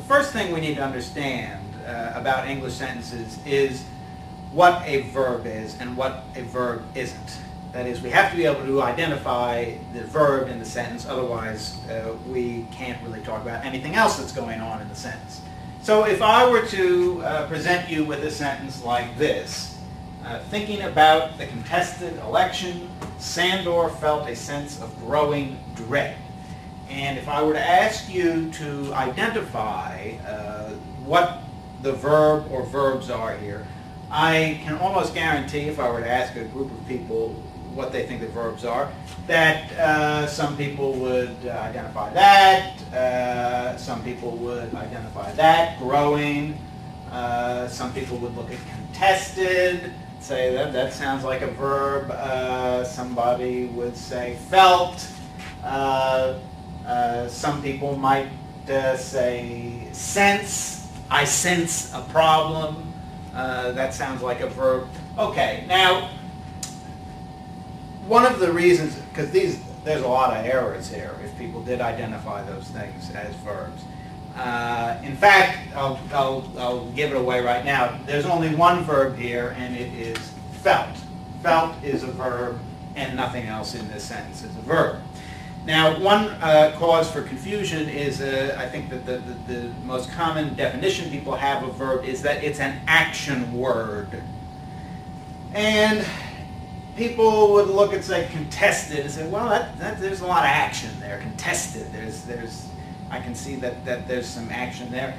first thing we need to understand about English sentences is what a verb is and what a verb isn't. That is, we have to be able to identify the verb in the sentence, otherwise we can't really talk about anything else that's going on in the sentence. So if I were to present you with a sentence like this, thinking about the contested election, Sandor felt a sense of growing dread. And if I were to ask you to identify what the verb or verbs are here, I can almost guarantee, if I were to ask a group of people what they think the verbs are, that some people would identify that, some people would identify that, growing, some people would look at contested, say that sounds like a verb, somebody would say felt, some people might say sense, I sense a problem, that sounds like a verb. Okay, now one of the reasons, because there's a lot of errors here if people did identify those things as verbs. In fact, I'll give it away right now. There's only one verb here, and it is felt. Felt is a verb, and nothing else in this sentence is a verb. Now, one cause for confusion is, I think that the most common definition people have of verb is that it's an action word. And people would look at, say, contested and say, well, there's a lot of action there. Contested, I can see that there's some action there.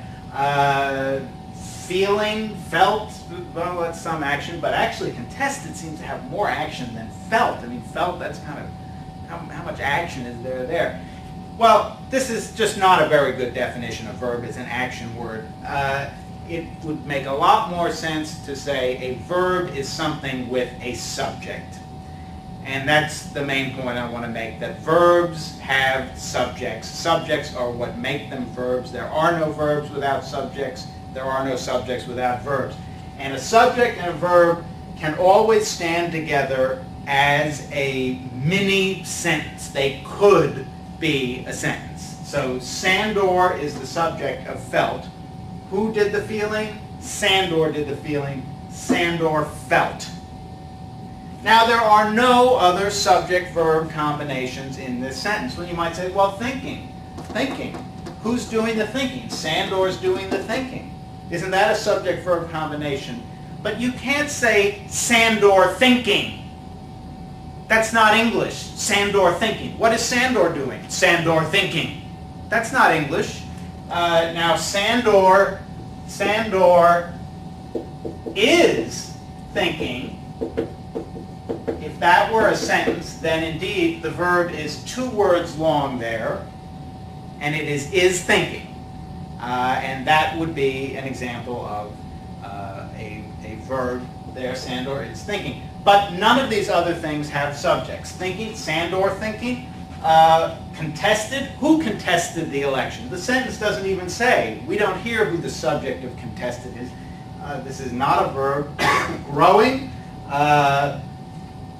Feeling, felt, well, that's some action, but actually contested seems to have more action than felt. I mean, felt, that's kind of, how much action is there? Well, this is just not a very good definition of verb. It's an action word. It would make a lot more sense to say a verb is something with a subject. And that's the main point I want to make, that verbs have subjects. Subjects are what make them verbs. There are no verbs without subjects. There are no subjects without verbs. And a subject and a verb can always stand together as a mini sentence. They could be a sentence. So Sandor is the subject of felt. Who did the feeling? Sandor did the feeling. Sandor felt. Now there are no other subject-verb combinations in this sentence. Well, you might say, well, thinking. Thinking. Who's doing the thinking? Sandor's doing the thinking. Isn't that a subject-verb combination? But you can't say Sandor thinking. That's not English. Sandor thinking. What is Sandor doing? Sandor thinking. That's not English. Now Sandor is thinking. If that were a sentence, then indeed the verb is 2 words long there, and it is thinking. And that would be an example of a verb there. Sandor is thinking. But none of these other things have subjects. Thinking, Sandor thinking. Contested, who contested the election? The sentence doesn't even say. We don't hear who the subject of contested is. This is not a verb. Growing.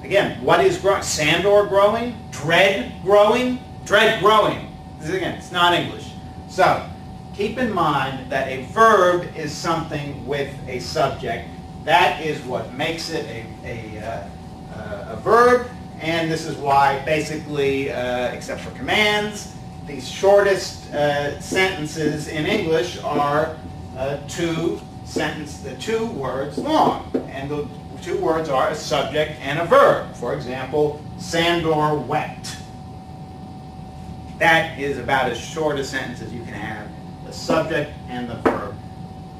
Again, what is growing? Sandor growing? Dread growing? Dread growing. This is, again, it's not English. So, keep in mind that a verb is something with a subject. That is what makes it a verb. And this is why, basically, except for commands, the shortest sentences in English are 2 words long. And the 2 words are a subject and a verb. For example, Sandor wept. That is about as short a sentence as you can have. The subject and the verb.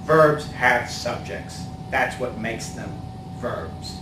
Verbs have subjects. That's what makes them verbs.